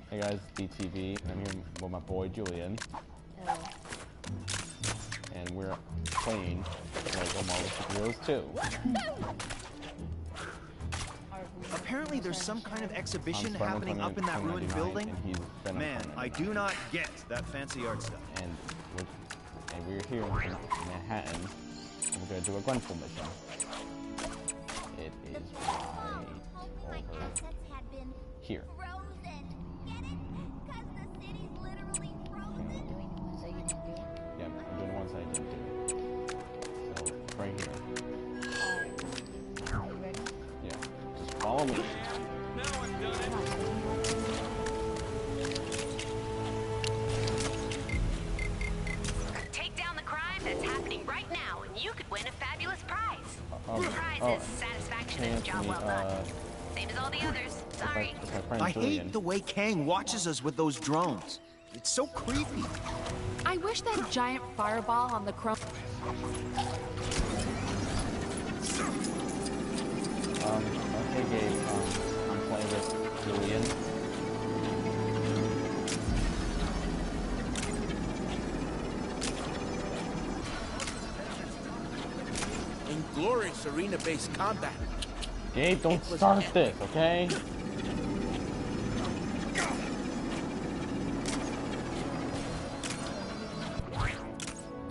Hey guys, DTV, and I'm here with my boy Julian. Hello. And we're playing Lego Marvel Superheroes 2. Apparently there's some kind of exxibition happening up in that ruined building. Man, I do not get that fancy art stuff. And we're here in Manhattan, and we're going to do a Grenfell mission. It is right over here. Yeah, I'm doing the ones I didn't do. So, right here. Are you ready? Yeah, just follow me. Take down the crime that's happening right now, and you could win a fabulous prize. The prize is satisfaction and a job well done. Same as all the others. Sorry. I hate the way Kang watches us with those drones. It's so creepy. I wish that giant fireball on the Okay, Gabe, I'm playing with Julian. In glorious arena-based combat. Gabe, don't start this, okay?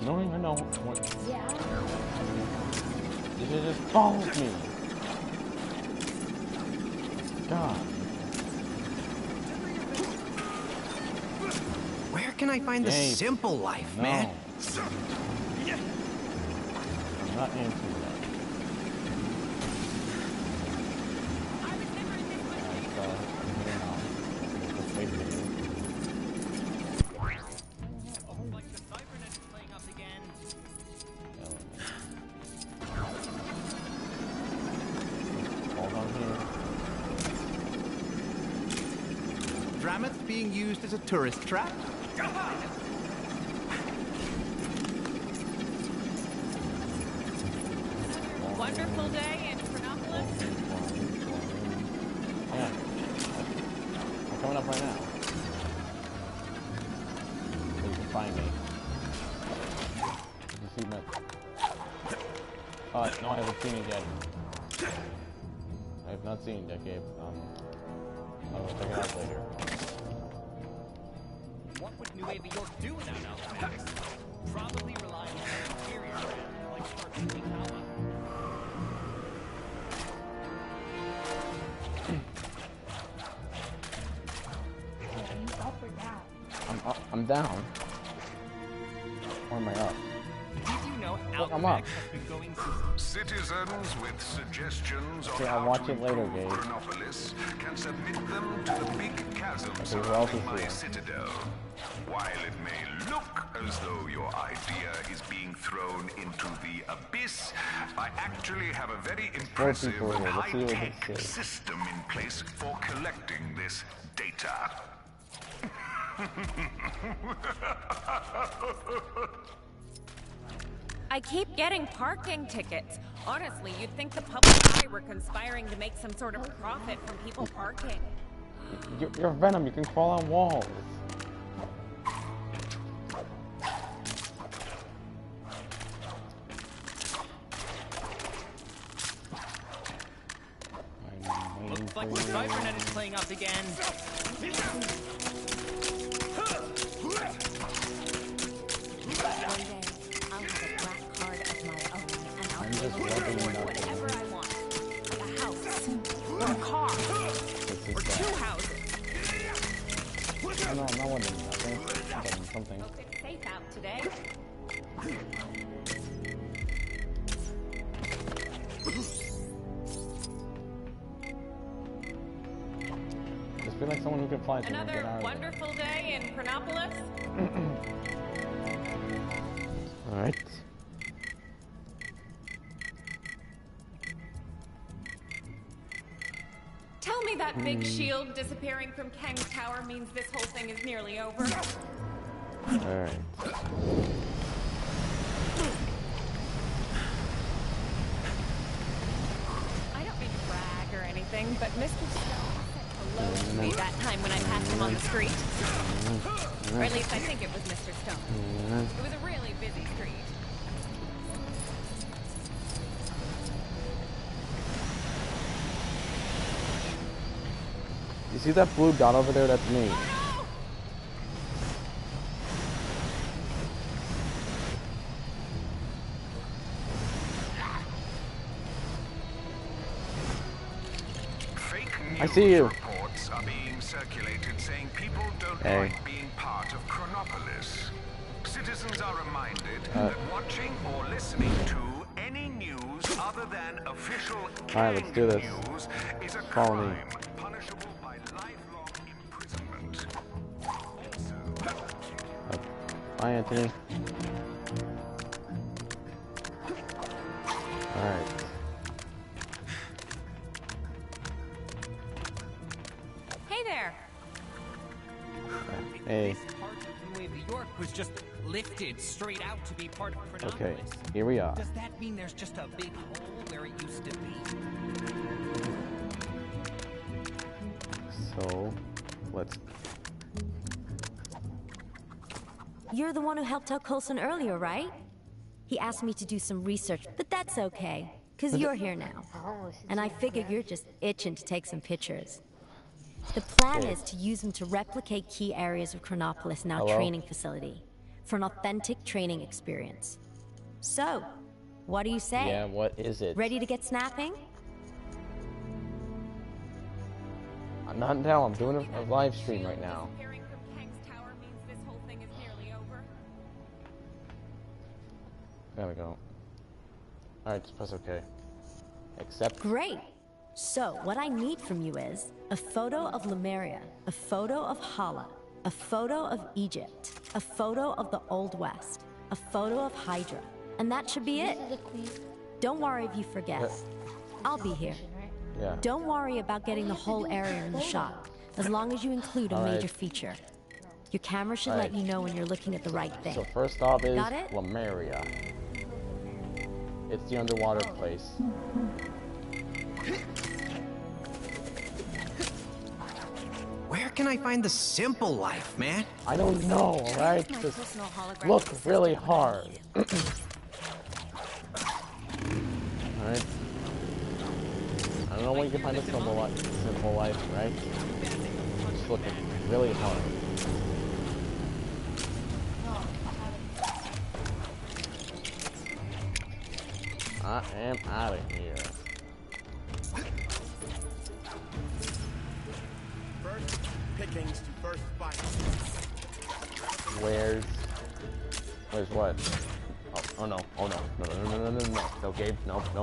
You don't even know what... Yeah. You should just follow me. God. Where can I find the simple life, man? I'm not into that. Dramath being used as a tourist trap? wonderful day in Chronopolis. Yeah. I'm coming up right now. So you can find me. Did you see my... no, I haven't seen it yet. I have not seen it yet, Gabe. I'll check it out later. What would New York do without Alchemax? Probably rely on an interior brand like Sparky Kawa. Up or down? I'm down. Or am I up? Did you know I'm up. Alchemax has been going since... Citizens with suggestions on Okay, I'll how watch to it later, improve Gabe. Chronopolis can submit them to the big chasm who else surrounding is my here? citadel. While it may look as though your idea is being thrown into the abyss, I actually have a very impressive people and here. Let's see what high-tech this is. system in place for collecting this data. I keep getting parking tickets. Honestly, you'd think the public eye were conspiring to make some sort of profit from people parking. You're Venom, you can crawl on walls. Looks like the Cybernet is playing up again. One day, I'll have a black card of my own, and I'll I'm be just able to rubbing afford it up. whatever I want. A house, or a car, or two houses. No, I'm not wanting nothing. I'm wanting something. Hope it's safe out today. Just be like someone who can fly to me and get Another out of wonderful day in Chronopolis. Alright. Tell me that big shield disappearing from Kang's tower means this whole thing is nearly over. Alright. I don't mean to brag or anything, but Mr. Stone said supposed to be that time when I passed him on the street. Or at least I think it was Mr. Stone. It was a really busy street. You see that blue dot over there? That's me. I see you. Reports are being circulated saying people don't like being part of Chronopolis. Citizens are reminded that watching or listening to any news other than official let's do this. news is a Follow me. crime punishable by lifelong imprisonment. Bye, Anthony. Alright. Hey there. Hey. This part of New Wave New York was just lifted straight out to be part of Chronopolis. Okay, here we are. Does that mean there's just a big hole where it used to be? So, let's... You're the one who helped out Coulson earlier, right? He asked me to do some research, but that's okay, because you're here now. And I figure you're just itching to take some pictures. The plan is to use them to replicate key areas of Chronopolis in our training facility for an authentic training experience. So, what do you say? Yeah, what is it? Ready to get snapping? I'm not now, I'm doing a live stream right now. Disappearing from Kang's Tower means this whole thing is nearly over. There we go. Alright, just press OK. Accept. Great. So, what I need from you is a photo of Lemuria, a photo of Hala, a photo of Egypt, a photo of the Old West, a photo of Hydra, and that should be it. Don't worry if you forget. I'll be here. Yeah. Don't worry about getting the whole area in the shot, as long as you include a major feature. Your camera should let you know when you're looking at the right thing. So first off is Got it? Lemuria. It's the underwater place. Where can I find the simple life, man? I don't know, alright? Just look really hard. Alright. I don't know where you can find a simple life, right? Just looking really hard. I am out of here. First pickings to first bites. Where's what? Oh no, no, no, Gabe, no, Spotted a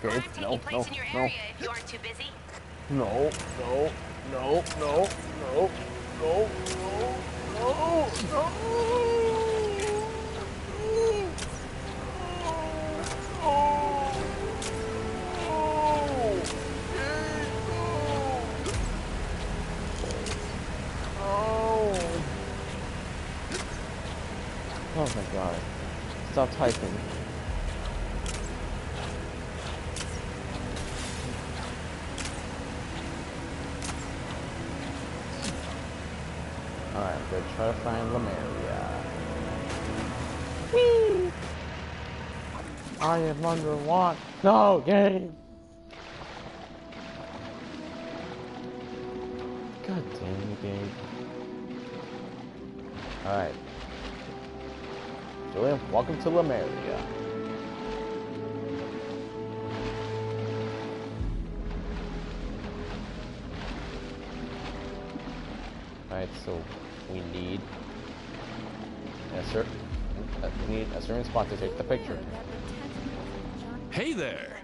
crime Gabe, taking place in your area if you aren't too busy. no, Oh my god. Stop typing. Alright, I'm gonna try to find Lemuria. Whee! I am underwater. No, game! God damn you, game. Alright. Julian, welcome to Lemuria. Alright, so we need a certain spot to take the picture. Hey there!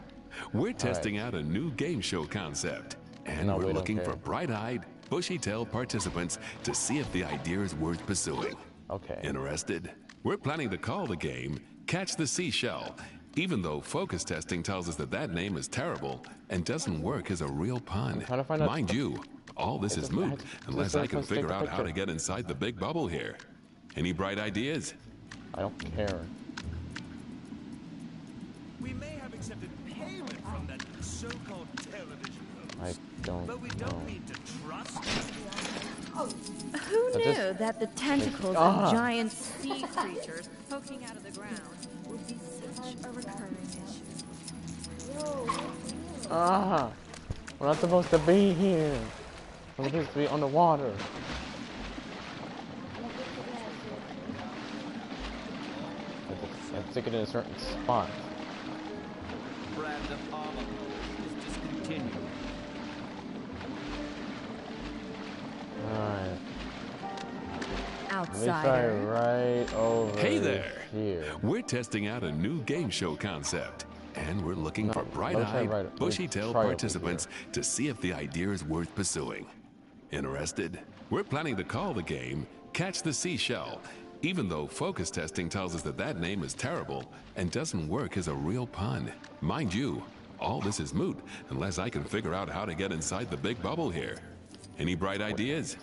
We're testing out a new game show concept, and we're looking for bright-eyed, bushy-tailed participants to see if the idea is worth pursuing. Okay. Interested? We're planning to call the game Catch the Seashell, even though focus testing tells us that that name is terrible and doesn't work as a real pun. Mind you, all this is moot unless I can figure out how to get inside the big bubble here. Any bright ideas? I don't care. We may have accepted payment from that so-called television program. I don't But we don't need to trust. Who knew that the tentacles of giant sea creatures poking out of the ground would be such a recurring issue? We're not supposed to be here. We're supposed to be underwater. Let's stick it in a certain spot. Brand of armor is discontinued. Alright. Outsider. Right over Hey there. here. We're testing out a new game show concept. And we're looking for bright-eyed, bushy-tailed participants to see if the idea is worth pursuing. Interested? We're planning to call the game Catch the Seashell, even though focus testing tells us that that name is terrible and doesn't work as a real pun. Mind you, all this is moot unless I can figure out how to get inside the big bubble here. Any bright ideas?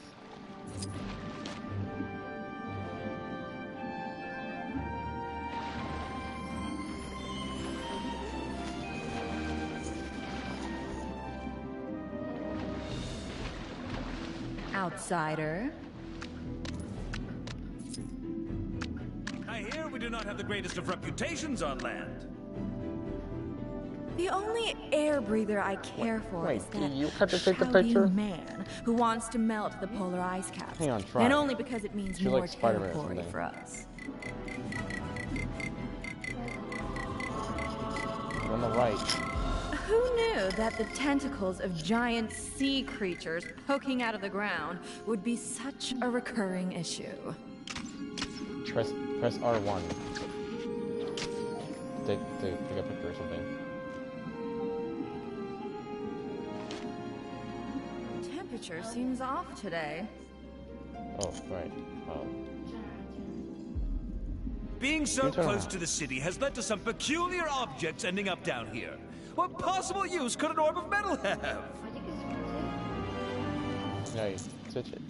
Outsider. I hear we do not have the greatest of reputations on land. The only air breather I care for is that you have to take the picture? man who wants to melt the polar ice caps. Hang on, try. And only because it means more like Spider-Man or territory something. for us. On the right. Who knew that the tentacles of giant sea creatures poking out of the ground would be such a recurring issue? Press R1. Take a picture or something. Temperature seems off today. Oh, right. Being so close to the city has led to some peculiar objects ending up down here. What possible use could an orb of metal have? Yeah, you switch it.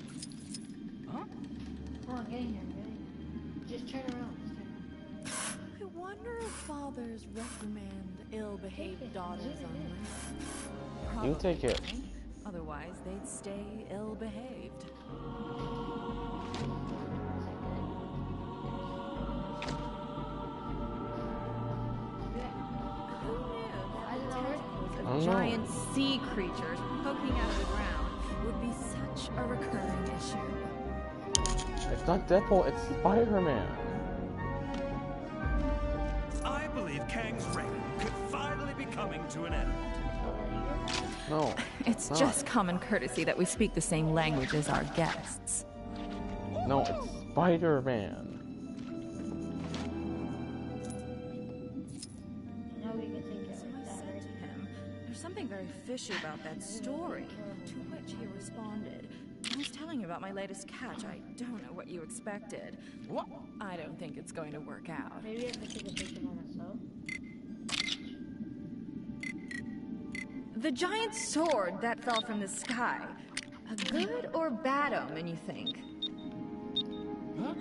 Huh? Oh, I'm getting there. Just turn around. I wonder if fathers reprimand ill-behaved daughters on land. You take it. Otherwise, they'd stay ill-behaved. Giant sea creatures poking out of the ground would be such a recurring issue. It's not Deadpool, it's Spider-Man. I believe Kang's reign could finally be coming to an end. No. It's just common courtesy that we speak the same language as our guests. No, it's Spider-Man. Something very fishy about that story, to which he responded. I was telling you about my latest catch. I don't know what you expected. What? I don't think it's going to work out. Maybe I have to take a picture of myself. The giant sword that fell from the sky. A good or bad omen, you think? Huh?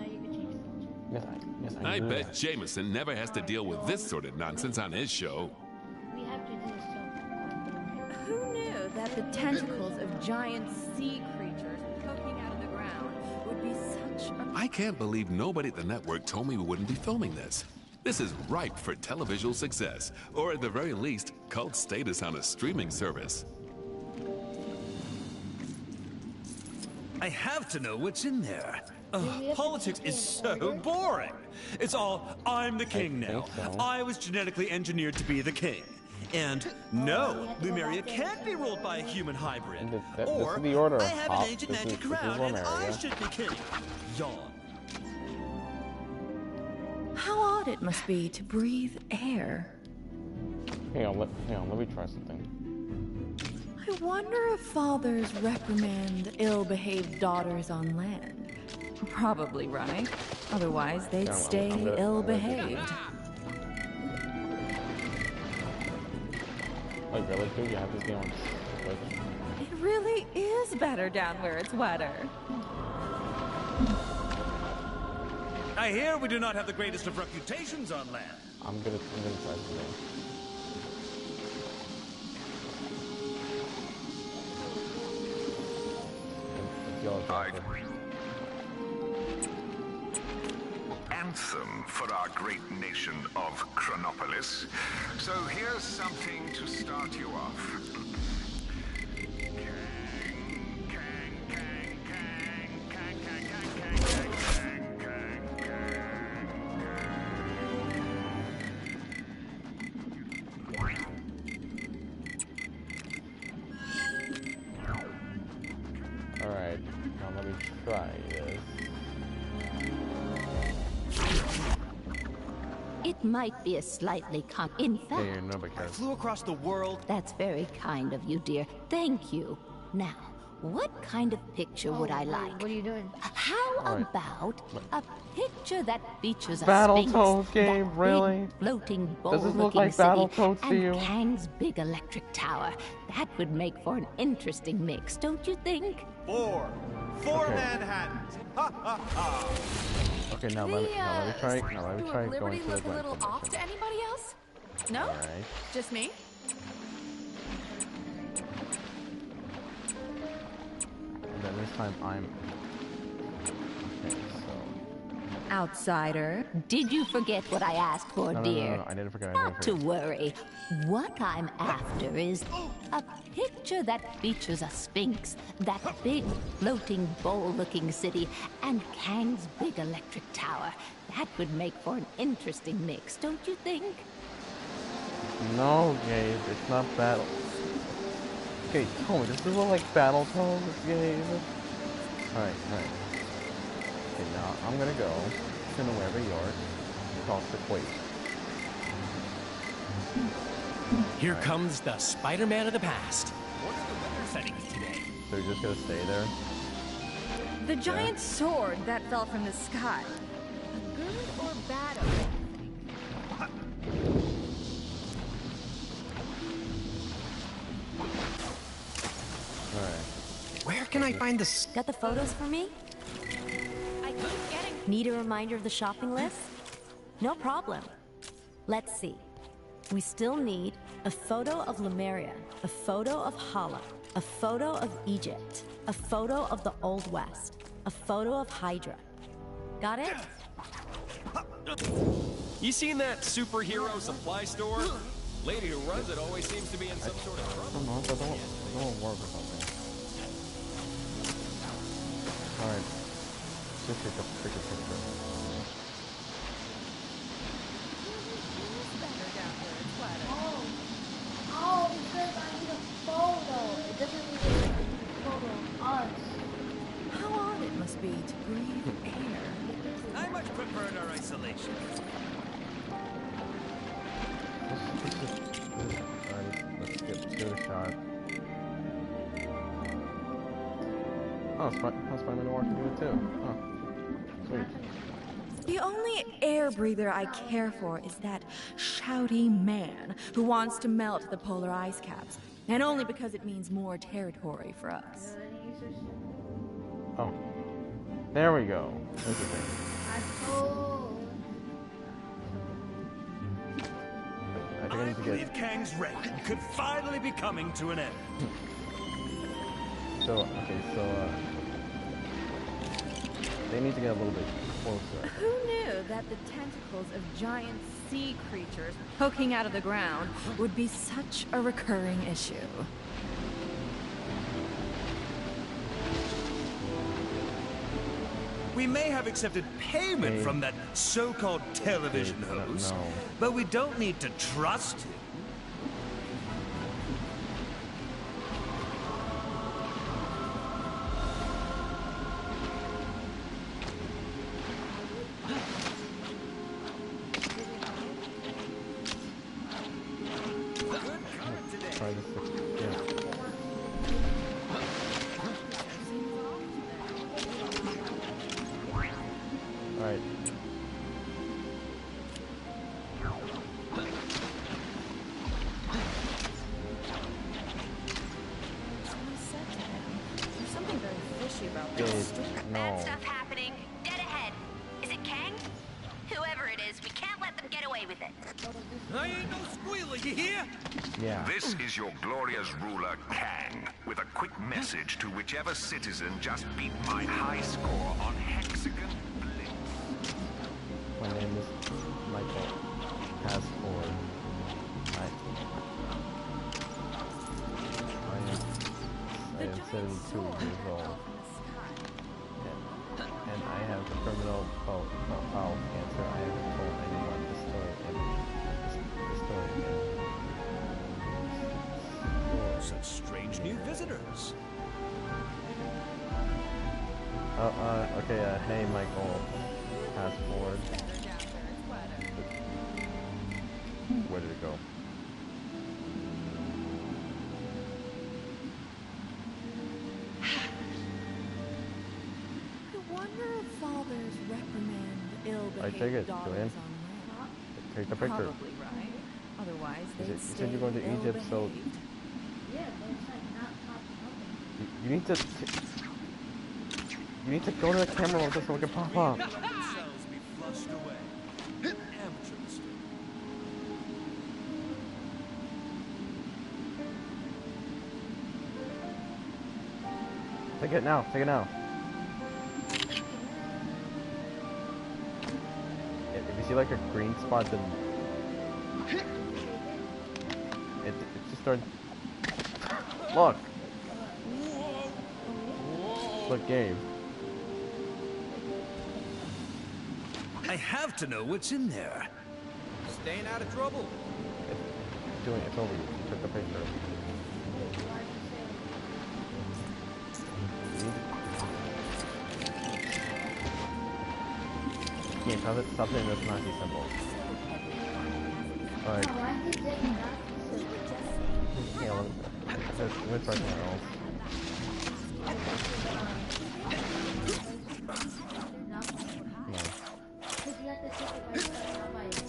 Yes, I bet Jameson never has to deal with this sort of nonsense on his show. We have to do this. Who knew that the tentacles of giant sea creatures poking out of the ground would be such a... I can't believe nobody at the network told me we wouldn't be filming this. This is ripe for televisual success, or at the very least, cult status on a streaming service. I have to know what's in there. Politics is so boring. It's all, I'm the king now. I was genetically engineered to be the king. And no, Lumeria can't be ruled by a human hybrid. Or, this is the order, I have an ancient magic crown and I Lumeria. should be king. Yawn. How odd it must be to breathe air. Hang on, let me try something. I wonder if fathers reprimand ill-behaved daughters on land. Probably right. Otherwise, they'd stay ill-behaved. Like, really, dude, you have this game on Switch? It really is better down where it's wetter. I hear we do not have the greatest of reputations on land. I'm gonna try something. Anthem for our great nation of Chronopolis. So here's something to start you off. Alright, now let me try this. It might be a slightly in fact, I flew across the world. That's very kind of you, dear. Thank you. Now, what kind of picture would I like? What are you doing? How about a picture that features a Battletoads Sphinx, game, that really? big floating Does this look bowl-looking like city, Battletoads to and you? Kang's big electric tower? That would make for an interesting mix, don't you think? Four Okay. Manhattans. Ha ha ha. Okay, now let me try. Now let me try going Liberty to the look a Gwen little off formation. to anybody else? No? Alright. Just me? And then this time I'm. Okay, so. Outsider, did you forget what I asked for, dear? No, I didn't forget. Not to worry. What I'm after is a picture that features a Sphinx, that big floating bowl-looking city, and Kang's big electric tower. That would make for an interesting mix, don't you think? No, Gabe, it's not battle. Okay, tell me, does this look like Battletoads, Gabe? Alright. Okay, now I'm gonna go to Nueva York, across the equator. Here comes the Spider-Man of the past. What are the weather settings today? So you're just gonna stay there? The giant sword that fell from the sky. A good or bad omen? Alright. Where can I find this? Got the photos for me? I keep getting... Need a reminder of the shopping list? No problem. Let's see. We still need a photo of Lemuria, a photo of Hala, a photo of Egypt, a photo of the Old West, a photo of Hydra. Got it? You seen that superhero supply store? Lady who runs it always seems to be in some sort of I trouble. don't know, but don't work or something. Alright. Just take a picture. Oh, it says I need a photo. It doesn't need a photo of us. How odd it must be to breathe air. I much prefer our isolation. Alright, let's give it a shot. Oh, Spider-Man Noir can do it too. Oh, sweet. The only air breather I care for is that shouty man who wants to melt the polar ice caps, and only because it means more territory for us. Oh. There we go. Interesting. I think I need to believe Kang's reign could finally be coming to an end. So, okay, they need to get a little bit closer. Who knew that the tentacles of giant sea creatures poking out of the ground would be such a recurring issue? We may have accepted payment from that so-called television host, but we don't need to trust him. Try this. Alright. There's something very fishy about this story. Bad stuff happening. Dead ahead. Is it Kang? Whoever it is, we can't let them and get away with it. I ain't no squealer, you hear? Yeah. This is your glorious ruler, Kang, with a quick message to whichever citizen just beat my high score on Hexagon Blitz. My name is Michael Hasford. I am 72 years old. And I have terminal bowel cancer. I haven't told anyone the story. Such strange new visitors. Okay, hey Michael Hasford. Where did it go? I take it, Julian. Take the picture. Probably right. Otherwise, You said you're going to Egypt, so you need to go to the camera with this so we can pop up. Take it now. Take it now. If you see like a green spot, then it just started. Look. Look, Gabe. I have to know what's in there. Staying out of trouble. It's over. You took the picture. Yeah, stop saying that's not too simple. Alright. Yeah, let's try something else.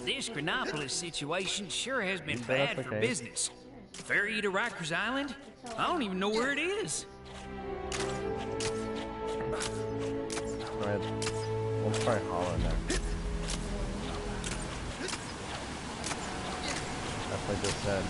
This Chronopolis situation sure has been bad for business. Ferry to Rikers Island? I don't even know where it is. Alright. We'll try Hollow next. That's what I just said.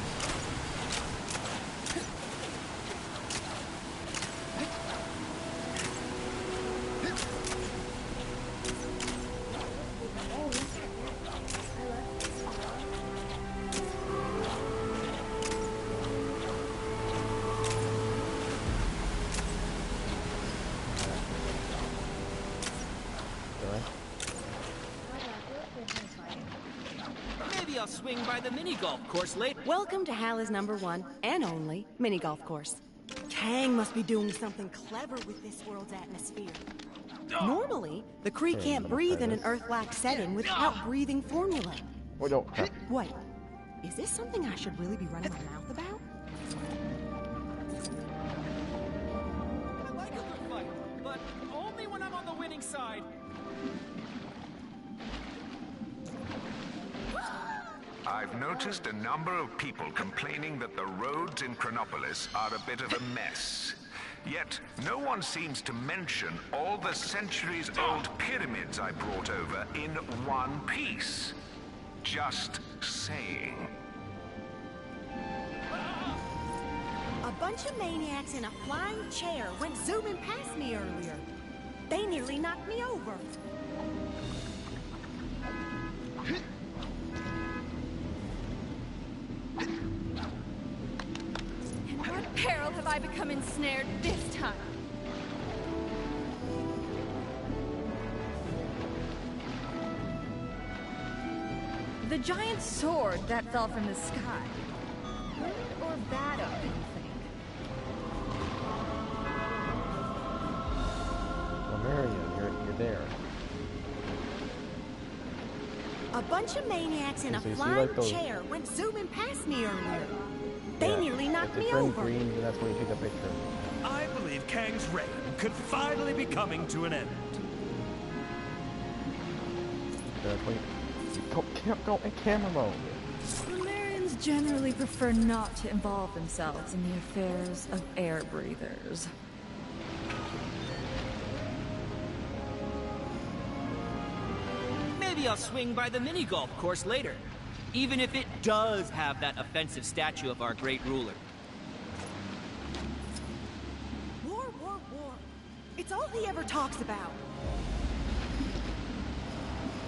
Maybe I'll swing by the mini golf course later. Welcome to Hala's #1 and only mini golf course. Kang must be doing something clever with this world's atmosphere. Normally, the Kree can't breathe in an Earth-like setting without breathing formula. Wait, is this something I should really be running my mouth about? I like a good fight, but only when I'm on the winning side. I've noticed a number of people complaining that the roads in Chronopolis are a bit of a mess. Yet, no one seems to mention all the centuries-old pyramids I brought over in one piece. Just saying. A bunch of maniacs in a flying chair went zooming past me earlier. They nearly knocked me over. In what peril have I become ensnared this time? The giant sword that fell from the sky. Good or bad, do you think? Well, Marion, you're there. A bunch of maniacs in a flying chair went zooming past me earlier. They nearly knocked me over. Green, that's when you take a picture. I believe Kang's reign could finally be coming to an end. Go in camera mode. Solarians generally prefer not to involve themselves in the affairs of air breathers. Maybe Maybe I'll swing by the mini golf course later. Even if it does have that offensive statue of our great ruler. War, war, war. It's all he ever talks about.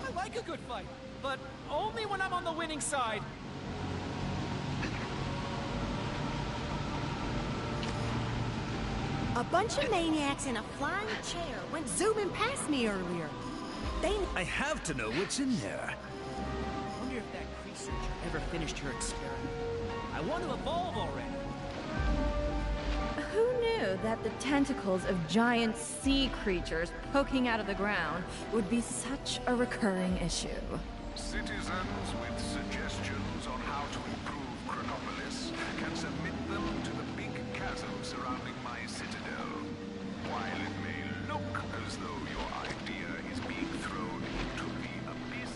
I like a good fight, but only when I'm on the winning side. A bunch of maniacs in a flying chair went zooming past me earlier. I have to know what's in there. I wonder if that researcher ever finished her experiment. I want to evolve already. Who knew that the tentacles of giant sea creatures poking out of the ground would be such a recurring issue? Citizens with suggestions on how to improve Chronopolis can submit them to the big chasm surrounding my citadel. While it may look as though your idea is being thrown into the abyss,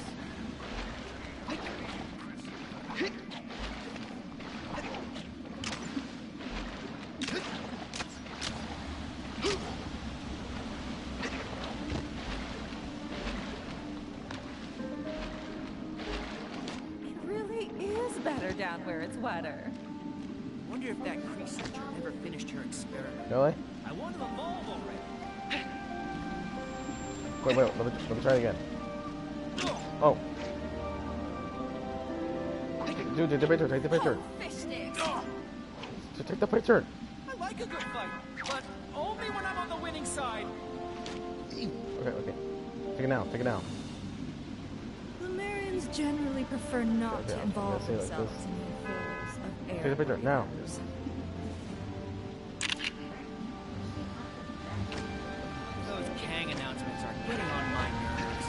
Better down where it's wetter. Wonder if that researcher ever finished her experiment. Really? I want to evolve already. Wait, let me try it again. Oh. Dude, take the picture, take the picture. Fish sticks. Just take the picture. I like a good fight, but only when I'm on the winning side. Okay. Take it now, take it now. Lemurians generally prefer not to involve like themselves this. in the affairs of air. Take the picture now. Those Kang announcements are getting on my nerves.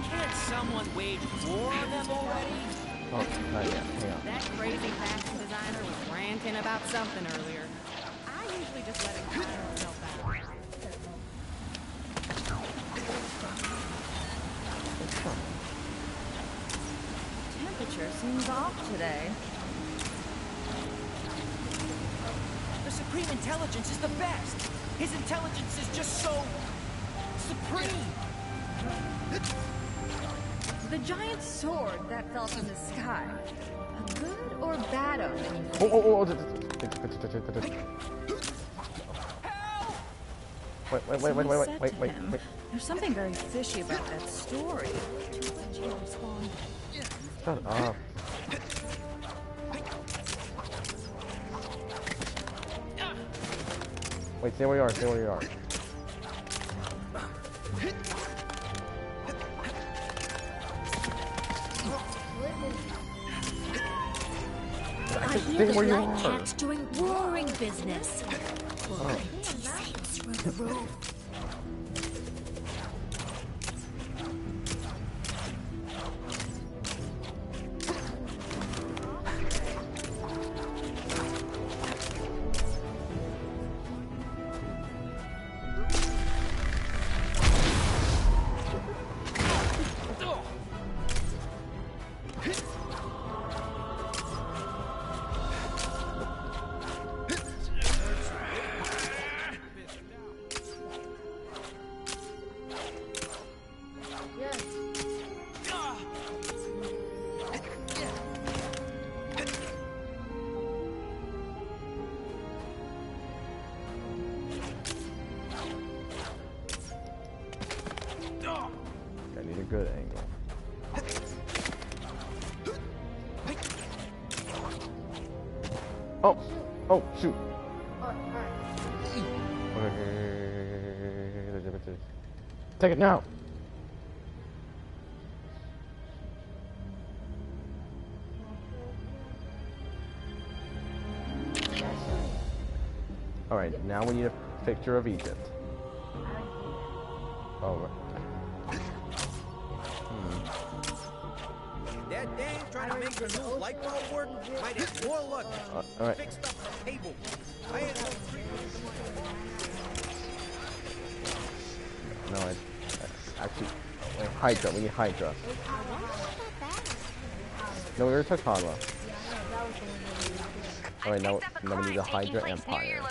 Can't someone wage war on them already? Oh, not yet. Hang on. That crazy fashion designer was ranting about something earlier. I usually just let him clear himself out. Temperature seems off today. The Supreme Intelligence is the best. His intelligence is just so supreme. The giant sword that fell from the sky. A good or bad omen? Oh. Take the picture. Wait. There's something very fishy about that story. To which he responded. Shut up. Wait, stay where you are, I hear the light cats doing roaring business. Through the roof. I need a good angle. Oh, shoot. Okay. Take it now. Alright, now we need a picture of Egypt. Oh, That dame trying to make her new light bulb work might have more luck. all right. Fixed up the table. I had no No, actually, wait, Hydra. We need Hydra. No, we already took Hydra. All right, now we need a Hydra Empire.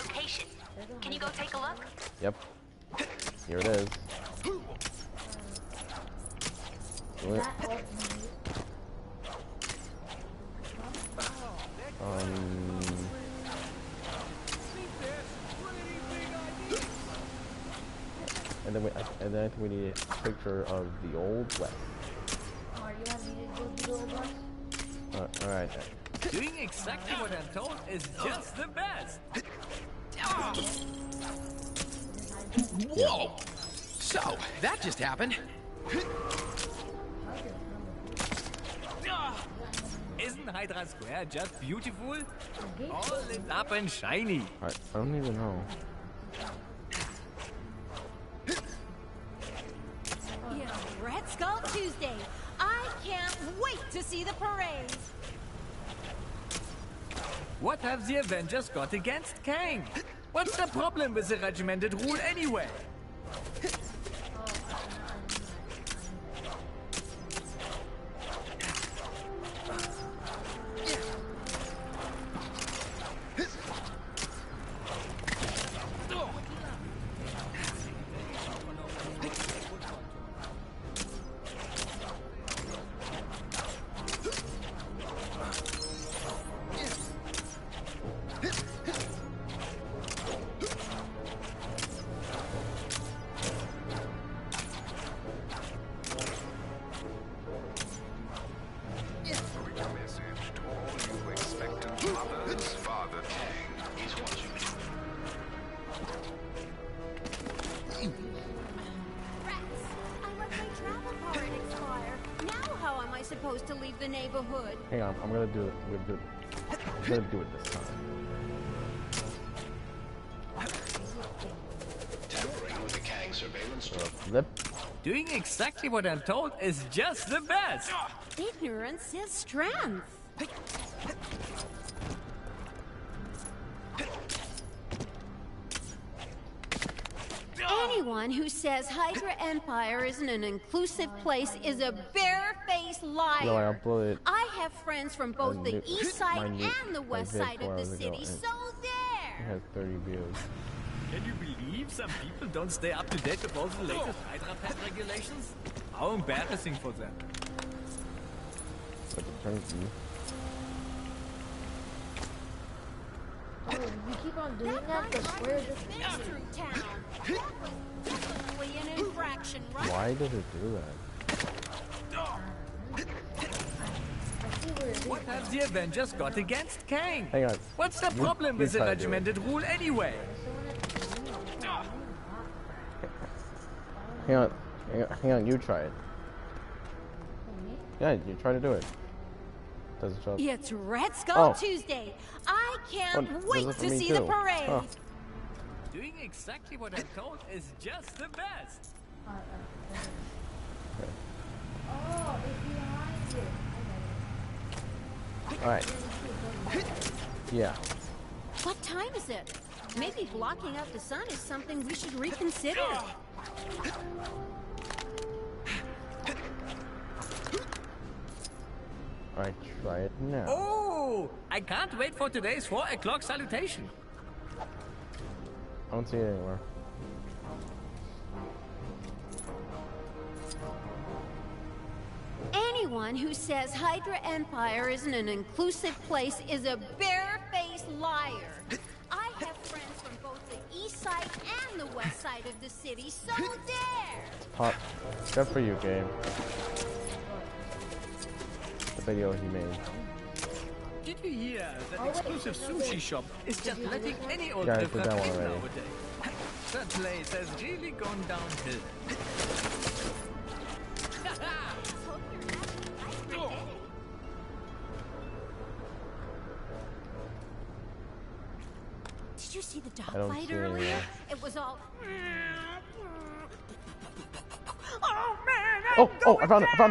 Can you go take a look? Yep. Here it is. What? And then I think we need a picture of the Old West. Alright. Doing exactly what I'm told is just the best. Whoa! So, that just happened. Isn't Hydra Square just beautiful? All lit up and shiny. I don't even know. It's Red Skull Tuesday. I can't wait to see the parade. What have the Avengers got against Kang? What's the problem with the regimented rule anyway? Supposed to leave the neighborhood. Hang on, I'm gonna do it. I'm gonna do it this time. Tampering with the Kang surveillance Flip. Doing exactly what I'm told is just the best. Ignorance is strength. Anyone who says Hydra Empire isn't an inclusive place is a barefaced liar. No, I uploaded. I have friends from both the east side and the west side of the city, so there. It has 30 views. Can you believe some people don't stay up to date with all the latest Hydra pet regulations? How embarrassing for them. But the turnkey. Oh, you keep on doing that, the square just through town. That was definitely an infraction, right? Why did it do that? What have the Avengers got against Kang? Hang on. What's the problem with the regimented rule anyway? Hang on, you try it. Yeah, you try to do it. Does it show up? It's Red Skull Tuesday. I can't wait to see the parade. Oh. Doing exactly what I'm told is just the best. Oh, it's behind you. Alright. Yeah. What time is it? Maybe blocking out the sun is something we should reconsider. Alright, try it now. Oh! I can't wait for today's 4 o'clock salutation. I don't see it anywhere. Anyone who says Hydra Empire isn't an inclusive place is a barefaced liar. I have friends from both the east side and the west side of the city, so there! Hot. Good for you, Gabe. The video he made. Did you hear that exclusive sushi shop is just letting any old Yeah, I riff did that one in already. nowadays? That place has really gone downhill. Did you see the I don't dogfight see earlier? anything. It was all... Oh, I found it. I'm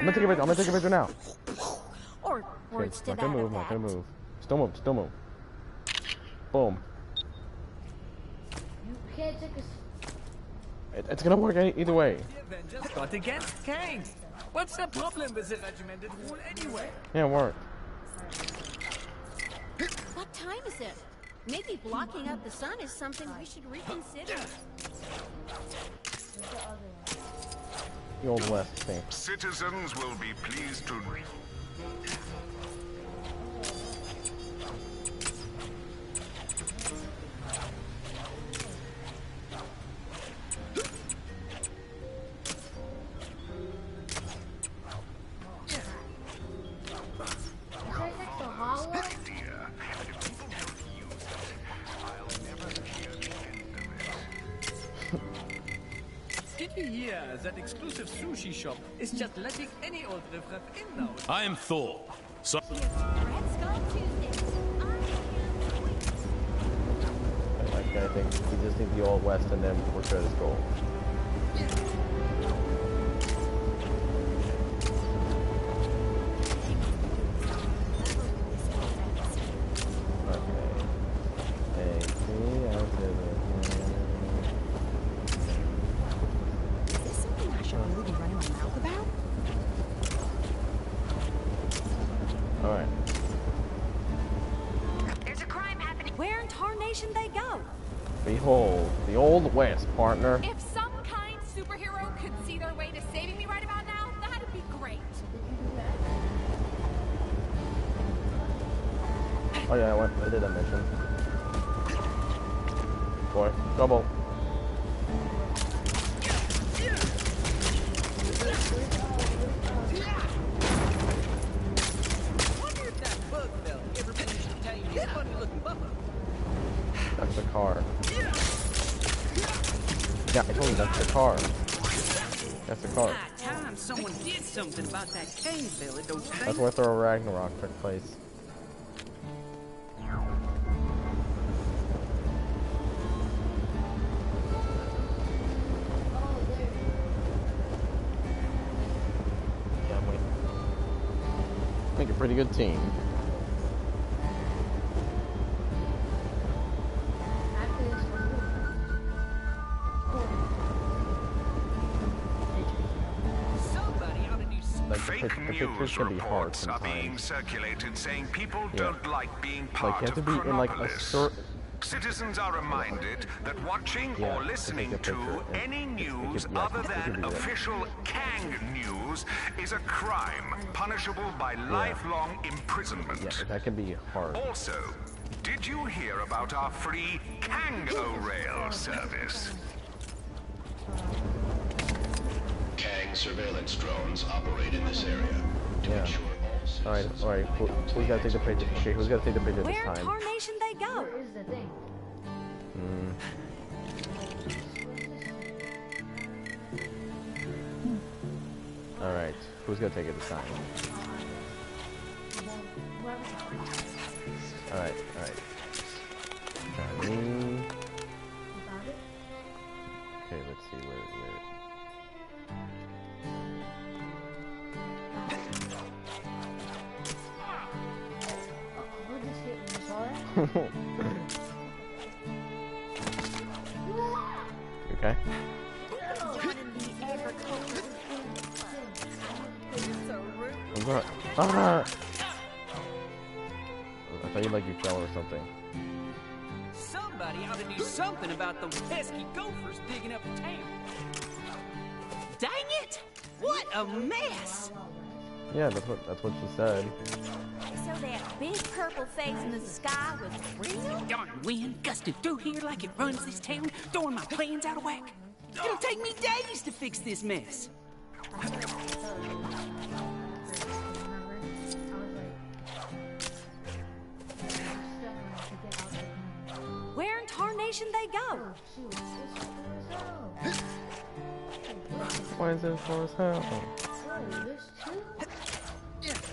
gonna take a picture now. Or Okay, words to not that gonna move, not gonna move. Still move. Boom. You can't take a... It's gonna work either way. The Avengers got against Kang. What's the problem with the regimented rule anyway? Yeah, it worked. What time is it? Maybe blocking out the sun is something we should reconsider. The Old West thing. Citizens will be pleased to... Did you hear that exclusive sushi shop is just letting any old riffraff in now? I am Thor. So Like, I think we just need the Old West and then we're good as gold. Alright. There's a crime happening. Where in tarnation they go? Behold, the Old West, partner. If some kind superhero could see their way to saving me right about now, that'd be great. Oh yeah, I did that mission. Boy, double. That's the car. Yeah, I told you that's the car. That's the car. Time someone did something about that Kang fella, don't you think? That's where Thor Ragnarok took place. Yeah, make a pretty good team. Fake news reports are being circulated saying people don't like being part you have to of be in like a Chronopolis. Citizens are reminded that watching or listening to any news other than official Kang news is a crime, punishable by lifelong imprisonment. Yeah, that can be hard. Also, did you hear about our free Kang-O-Rail service? Kang surveillance drones operate in this area. Yeah. Alright. Who's gotta take the picture? Who's gotta take the picture this Where in time? tarnation they go? Where is the thing? Alright. Who's gonna take it this time? Alright. Me. Okay, let's see where. Okay. I'm gonna. Ah! I thought you like you fell or something. Somebody ought to do something about those pesky gophers digging up the town. Dang it! What a mess! Yeah, that's what she said. So that big purple face in the sky was real? Darn wind gusting through here like it runs this town, throwing my plans out of whack. It'll take me days to fix this mess. Where in tarnation they go? Why is it for as hell?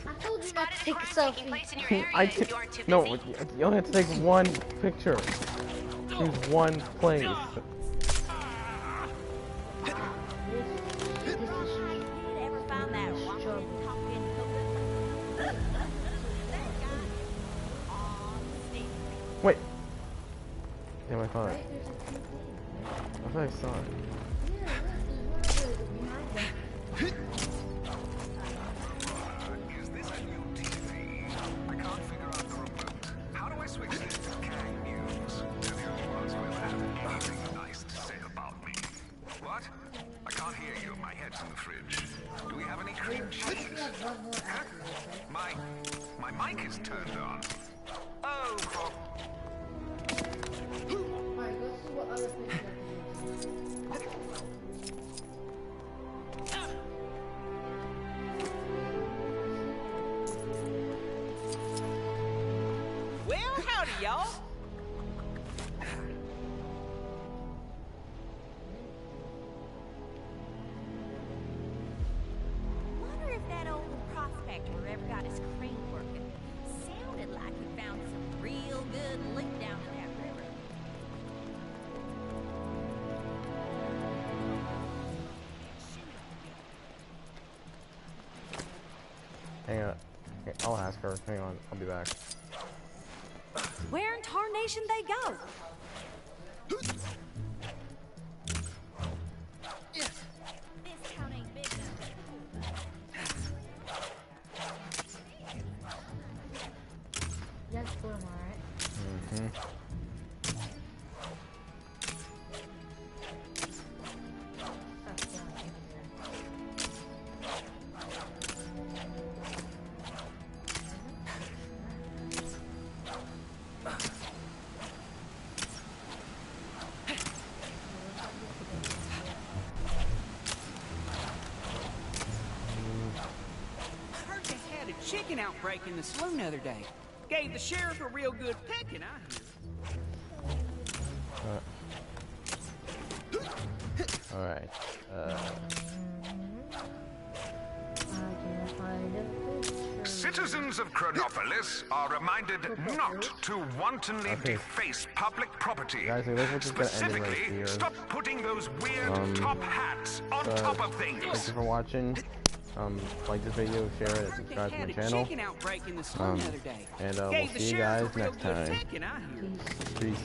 I told you not to take a selfie. No, you only have to take one picture. Choose one place. Wait. Damn, I thought I saw it. Is this a new TV? I can't figure out the remote. How do I switch this to Kang News? They're the only ones who ever have anything nice to say about me. What? I can't hear you. My head's in the fridge. Do we have any cream cheese? Huh? My mic is turned on. Oh, for... Alright, let's see what other things I can do. Well, howdy, y'all. Wonder if that old prospector ever got his crane working. Sounded like he found some real good loot down in that river. Hang on. Okay, I'll ask her. Hang on. I'll be back. Where in tarnation they go? This town ain't big enough. Yes, for him, alright. Chicken outbreak in the saloon the other day. Gave the sheriff a real good pecking, I hear. Alright. Citizens of Chronopolis are reminded not to wantonly deface public property. Guys, I think we're just gonna end it right Specifically, here. stop putting those weird top hats on top of things. Thank you for watching. Like this video, share it, and subscribe to my channel. And we'll see you guys next time. Peace.